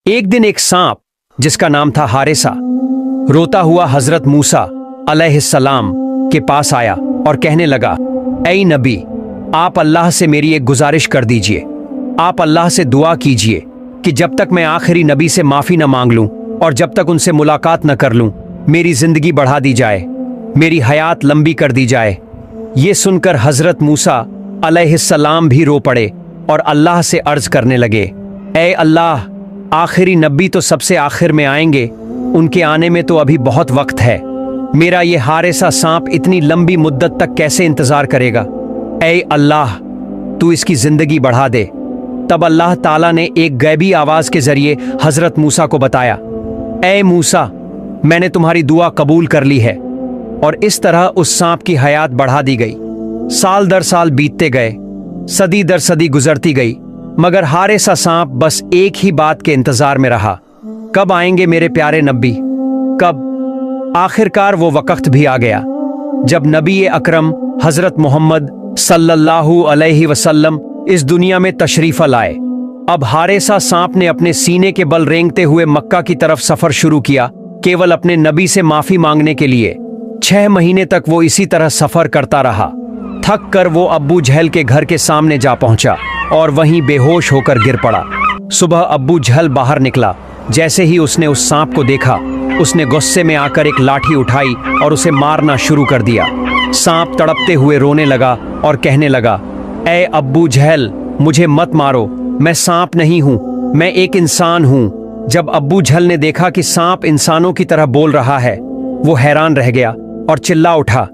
एक दिन एक सांप जिसका नाम था हारिसा रोता हुआ हजरत मूसा अलैहिस्सलाम के पास आया और कहने लगा, ऐ नबी, आप अल्लाह से मेरी एक गुजारिश कर दीजिए। आप अल्लाह से दुआ कीजिए कि जब तक मैं आखिरी नबी से माफ़ी न मांग लूं और जब तक उनसे मुलाकात न कर लूं, मेरी ज़िंदगी बढ़ा दी जाए, मेरी हयात लंबी कर दी जाए। ये सुनकर हज़रत मूसा अलैहिस्सलाम भी रो पड़े और अल्लाह से अर्ज़ करने लगे, ऐ अल्लाह, आखिरी नबी तो सबसे आखिर में आएंगे, उनके आने में तो अभी बहुत वक्त है। मेरा ये हारिसा सांप इतनी लंबी मुद्दत तक कैसे इंतज़ार करेगा? ऐ अल्लाह, तू इसकी ज़िंदगी बढ़ा दे। तब अल्लाह ताला ने एक गैबी आवाज़ के ज़रिए हज़रत मूसा को बताया, ऐ मूसा, मैंने तुम्हारी दुआ कबूल कर ली है। और इस तरह उस सांप की हयात बढ़ा दी गई। साल दर साल बीतते गए, सदी दर सदी गुजरती गई, मगर हारिसा सांप बस एक ही बात के इंतजार में रहा, कब आएंगे मेरे प्यारे नबी, कब? आखिरकार वो वक्त भी आ गया जब नबी अकरम हजरत मोहम्मद सल्लल्लाहु अलैहि वसल्लम इस दुनिया में तशरीफ लाए। अब हारिसा सांप ने अपने सीने के बल रेंगते हुए मक्का की तरफ सफर शुरू किया, केवल अपने नबी से माफी मांगने के लिए। 6 महीने तक वो इसी तरह सफर करता रहा। थक कर वो अब्बू जहल के घर के सामने जा पहुंचा और वहीं बेहोश होकर गिर पड़ा। सुबह अब्बू जहल बाहर निकला। जैसे ही उसने उस सांप को देखा, उसने गुस्से में आकर एक लाठी उठाई और उसे मारना शुरू कर दिया। सांप तड़पते हुए रोने लगा और कहने लगा, ऐ अब्बू जहल, मुझे मत मारो, मैं सांप नहीं हूँ, मैं एक इंसान हूँ। जब अब्बू जहल ने देखा कि सांप इंसानों की तरह बोल रहा है, वो हैरान रह गया और चिल्ला उठा,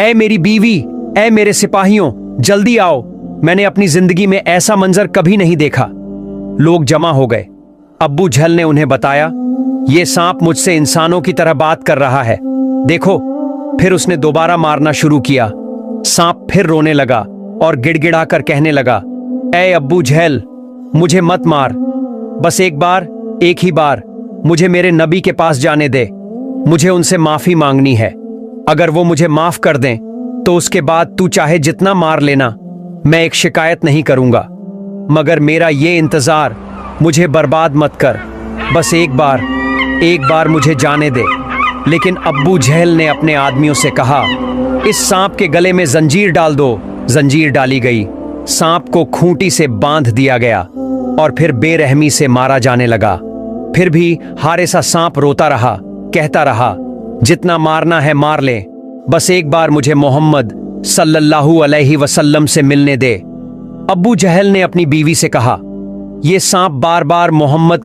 ऐ मेरी बीवी, ऐ मेरे सिपाहियों, जल्दी आओ, मैंने अपनी जिंदगी में ऐसा मंजर कभी नहीं देखा। लोग जमा हो गए। अब्बू जहल ने उन्हें बताया, ये सांप मुझसे इंसानों की तरह बात कर रहा है, देखो। फिर उसने दोबारा मारना शुरू किया। सांप फिर रोने लगा और गिड़गिड़ाकर कहने लगा, ऐ अब्बू जहल, मुझे मत मार, बस एक बार, एक ही बार मुझे मेरे नबी के पास जाने दे, मुझे उनसे माफी मांगनी है। अगर वो मुझे माफ कर दें तो उसके बाद तू चाहे जितना मार लेना, मैं एक शिकायत नहीं करूंगा, मगर मेरा ये इंतजार मुझे बर्बाद मत कर, बस एक बार मुझे जाने दे। लेकिन अब्बू जहल ने अपने आदमियों से कहा, इस सांप के गले में जंजीर डाल दो। जंजीर डाली गई, सांप को खूंटी से बांध दिया गया और फिर बेरहमी से मारा जाने लगा। फिर भी हारिसा सांप रोता रहा, कहता रहा, जितना मारना है मार ले, बस एक बार मुझे मोहम्मद सल्लल्लाहु अलैहि वसल्लम से मिलने दे। अब्बू जहल ने अपनी बीवी से कहा, यह सांप बार बार मोहम्मद